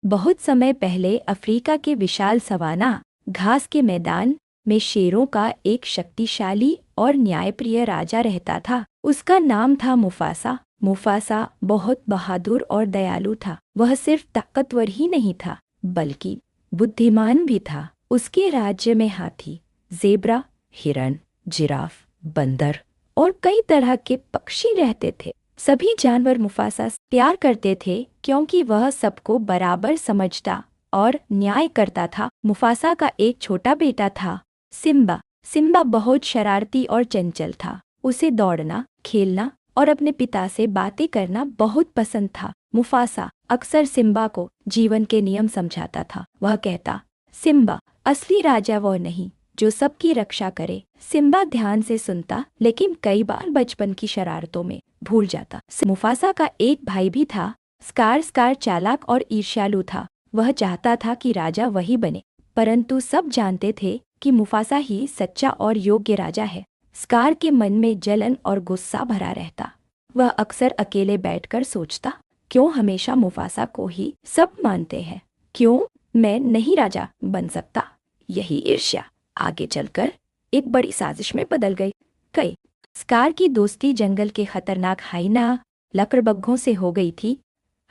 बहुत समय पहले अफ्रीका के विशाल सवाना घास के मैदान में शेरों का एक शक्तिशाली और न्यायप्रिय राजा रहता था। उसका नाम था मुफासा। मुफासा बहुत बहादुर और दयालु था। वह सिर्फ ताकतवर ही नहीं था बल्कि बुद्धिमान भी था। उसके राज्य में हाथी, जेब्रा, हिरन, जिराफ, बंदर और कई तरह के पक्षी रहते थे। सभी जानवर मुफासा से प्यार करते थे क्योंकि वह सबको बराबर समझता और न्याय करता था। मुफासा का एक छोटा बेटा था, सिम्बा। सिम्बा बहुत शरारती और चंचल था। उसे दौड़ना, खेलना और अपने पिता से बातें करना बहुत पसंद था। मुफासा अक्सर सिम्बा को जीवन के नियम समझाता था। वह कहता, सिम्बा, असली राजा वो नहीं जो सबकी रक्षा करे। सिम्बा ध्यान से सुनता लेकिन कई बार बचपन की शरारतों में भूल जाता। मुफासा का एक भाई भी था, स्कार। स्कार चालाक और ईर्ष्यालु था। वह चाहता था कि राजा वही बने, परंतु सब जानते थे कि मुफासा ही सच्चा और योग्य राजा है। स्कार के मन में जलन और गुस्सा भरा रहता। वह अक्सर अकेले बैठकर सोचता, क्यों हमेशा मुफासा को ही सब मानते हैं? क्यों मैं नहीं राजा बन सकता? यही ईर्ष्या आगे चलकर एक बड़ी साजिश में बदल गई। स्कार की दोस्ती जंगल के खतरनाक हाइना लकड़बग्घों से हो गई थी।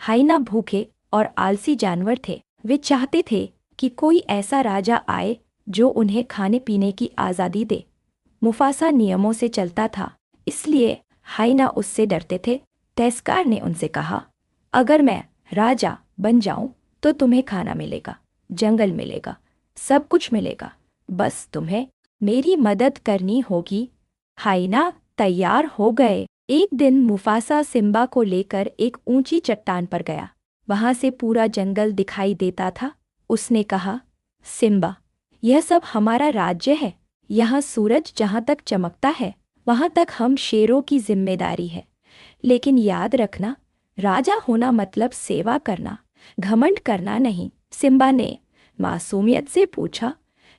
हाइना भूखे और आलसी जानवर थे। वे चाहते थे कि कोई ऐसा राजा आए जो उन्हें खाने पीने की आज़ादी दे। मुफासा नियमों से चलता था, इसलिए हाइना उससे डरते थे। स्कार ने उनसे कहा, अगर मैं राजा बन जाऊं तो तुम्हें खाना मिलेगा, जंगल मिलेगा, सब कुछ मिलेगा। बस तुम्हें मेरी मदद करनी होगी। हाइना तैयार हो गए। एक दिन मुफासा सिम्बा को लेकर एक ऊंची चट्टान पर गया। वहां से पूरा जंगल दिखाई देता था। उसने कहा, सिम्बा, यह सब हमारा राज्य है। यहाँ सूरज जहाँ तक चमकता है वहाँ तक हम शेरों की जिम्मेदारी है। लेकिन याद रखना, राजा होना मतलब सेवा करना, घमंड करना नहीं। सिम्बा ने मासूमियत से पूछा,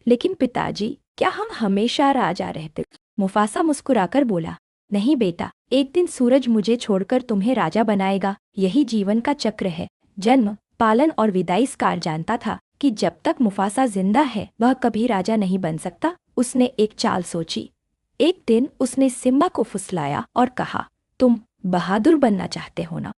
लेकिन पिताजी, क्या हम हमेशा राजा रहते? मुफासा मुस्कुराकर बोला, नहीं बेटा, एक दिन सूरज मुझे छोड़कर तुम्हें राजा बनाएगा। यही जीवन का चक्र है, जन्म, पालन और विदाई। स्कार जानता था कि जब तक मुफासा जिंदा है वह कभी राजा नहीं बन सकता। उसने एक चाल सोची। एक दिन उसने सिम्बा को फुसलाया और कहा, तुम बहादुर बनना चाहते हो ना?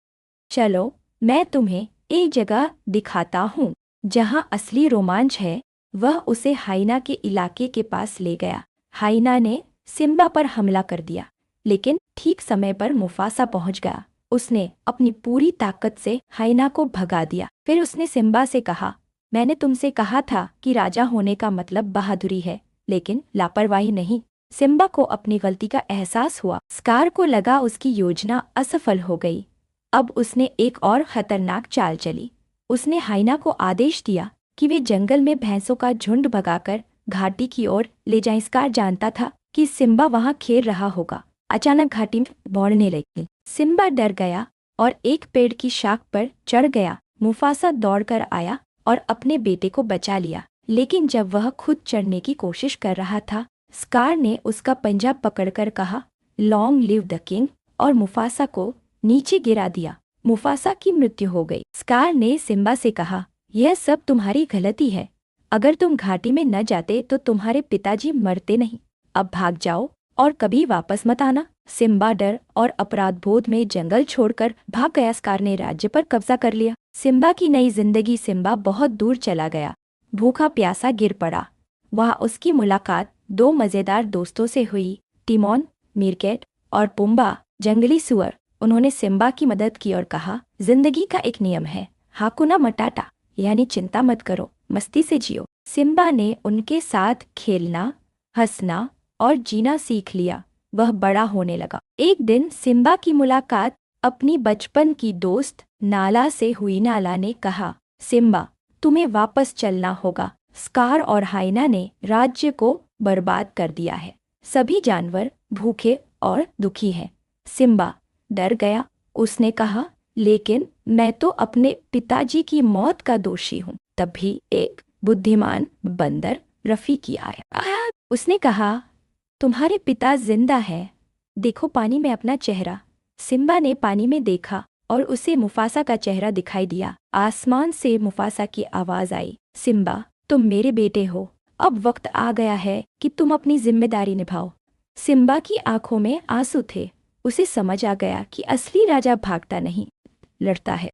चलो मैं तुम्हें एक जगह दिखाता हूँ जहाँ असली रोमांच है। वह उसे हाइना के इलाके के पास ले गया। हाइना ने सिम्बा पर हमला कर दिया, लेकिन ठीक समय पर मुफासा पहुंच गया। उसने अपनी पूरी ताकत से हाइना को भगा दिया। फिर उसने सिम्बा से कहा, मैंने तुमसे कहा था कि राजा होने का मतलब बहादुरी है, लेकिन लापरवाही नहीं। सिम्बा को अपनी गलती का एहसास हुआ। स्कार को लगा उसकी योजना असफल हो गई। अब उसने एक और खतरनाक चाल चली। उसने हाइना को आदेश दिया कि वे जंगल में भैंसों का झुंड भगाकर घाटी की ओर ले जाएं। स्कार जानता था कि सिम्बा वहां खेल रहा होगा। अचानक घाटी में दौड़ने लगी। सिम्बा डर गया और एक पेड़ की शाख पर चढ़ गया। मुफासा दौड़कर आया और अपने बेटे को बचा लिया, लेकिन जब वह खुद चढ़ने की कोशिश कर रहा था, स्कार ने उसका पंजा पकड़कर कहा, लॉन्ग लिव द किंग, और मुफासा को नीचे गिरा दिया। मुफासा की मृत्यु हो गई। स्कार ने सिम्बा से कहा, यह सब तुम्हारी गलती है। अगर तुम घाटी में न जाते तो तुम्हारे पिताजी मरते नहीं। अब भाग जाओ और कभी वापस मत आना। सिम्बा डर और अपराध बोध में जंगल छोड़कर भाग गया। स्कार ने राज्य पर कब्जा कर लिया। सिम्बा की नई जिंदगी। सिम्बा बहुत दूर चला गया, भूखा प्यासा गिर पड़ा। वहाँ उसकी मुलाकात दो मजेदार दोस्तों से हुई, टिमोन, मीरकेट और पुम्बा, जंगली सुअर। उन्होंने सिम्बा की मदद की और कहा, जिंदगी का एक नियम है, हाकुना मटाटा, यानी चिंता मत करो, मस्ती से जियो। सिम्बा ने उनके साथ खेलना, हंसना और जीना सीख लिया। वह बड़ा होने लगा। एक दिन सिम्बा की मुलाकात अपनी बचपन की दोस्त नाला से हुई। नाला ने कहा, सिम्बा, तुम्हें वापस चलना होगा। स्कार और हाइना ने राज्य को बर्बाद कर दिया है। सभी जानवर भूखे और दुखी हैं। सिम्बा डर गया। उसने कहा, लेकिन मैं तो अपने पिताजी की मौत का दोषी हूँ। तभी एक बुद्धिमान बंदर रफीकी आया। उसने कहा, तुम्हारे पिता जिंदा है, देखो पानी में अपना चेहरा। सिम्बा ने पानी में देखा और उसे मुफासा का चेहरा दिखाई दिया। आसमान से मुफासा की आवाज आई, सिम्बा, तुम मेरे बेटे हो, अब वक्त आ गया है कि तुम अपनी जिम्मेदारी निभाओ। सिम्बा की आंखों में आंसू थे। उसे समझ आ गया कि असली राजा भागता नहीं, लड़ता है।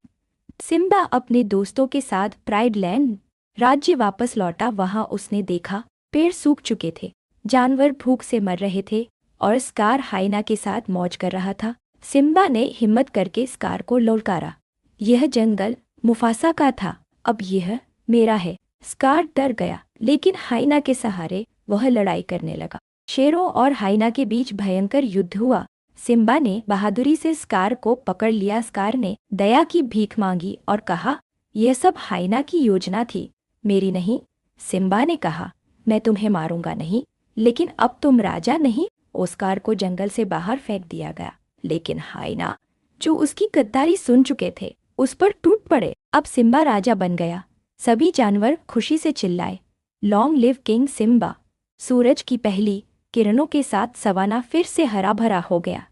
सिम्बा अपने दोस्तों के साथ प्राइड लैंड राज्य वापस लौटा। वहां उसने देखा पेड़ सूख चुके थे, जानवर भूख से मर रहे थे और स्कार हाइना के साथ मौज कर रहा था। सिम्बा ने हिम्मत करके स्कार को ललकारा, यह जंगल मुफासा का था, अब यह मेरा है। स्कार डर गया, लेकिन हाइना के सहारे वह लड़ाई करने लगा। शेरों और हाइना के बीच भयंकर युद्ध हुआ। सिम्बा ने बहादुरी से स्कार को पकड़ लिया। स्कार ने दया की भीख मांगी और कहा, यह सब हाइना की योजना थी, मेरी नहीं। सिम्बा ने कहा, मैं तुम्हें मारूंगा नहीं, लेकिन अब तुम राजा नहीं। ओस्कार को जंगल से बाहर फेंक दिया गया, लेकिन हाइना, जो उसकी गद्दारी सुन चुके थे, उस पर टूट पड़े। अब सिम्बा राजा बन गया। सभी जानवर खुशी से चिल्लाए, लॉन्ग लिव किंग सिम्बा। सूरज की पहली किरणों के साथ सवाना फिर से हरा भरा हो गया।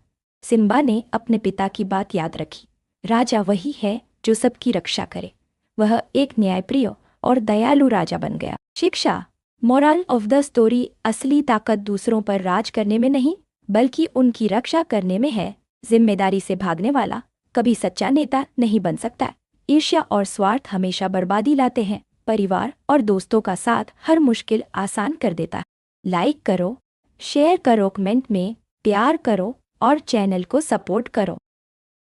सिम्बा ने अपने पिता की बात याद रखी, राजा वही है जो सबकी रक्षा करे। वह एक न्यायप्रिय और दयालु राजा बन गया। शिक्षा, मोरल ऑफ द स्टोरी, असली ताकत दूसरों पर राज करने में नहीं, बल्कि उनकी रक्षा करने में है। जिम्मेदारी से भागने वाला कभी सच्चा नेता नहीं बन सकता। ईर्ष्या और स्वार्थ हमेशा बर्बादी लाते हैं। परिवार और दोस्तों का साथ हर मुश्किल आसान कर देता है। लाइक करो, शेयर करो, कमेंट में प्यार करो और चैनल को सपोर्ट करो।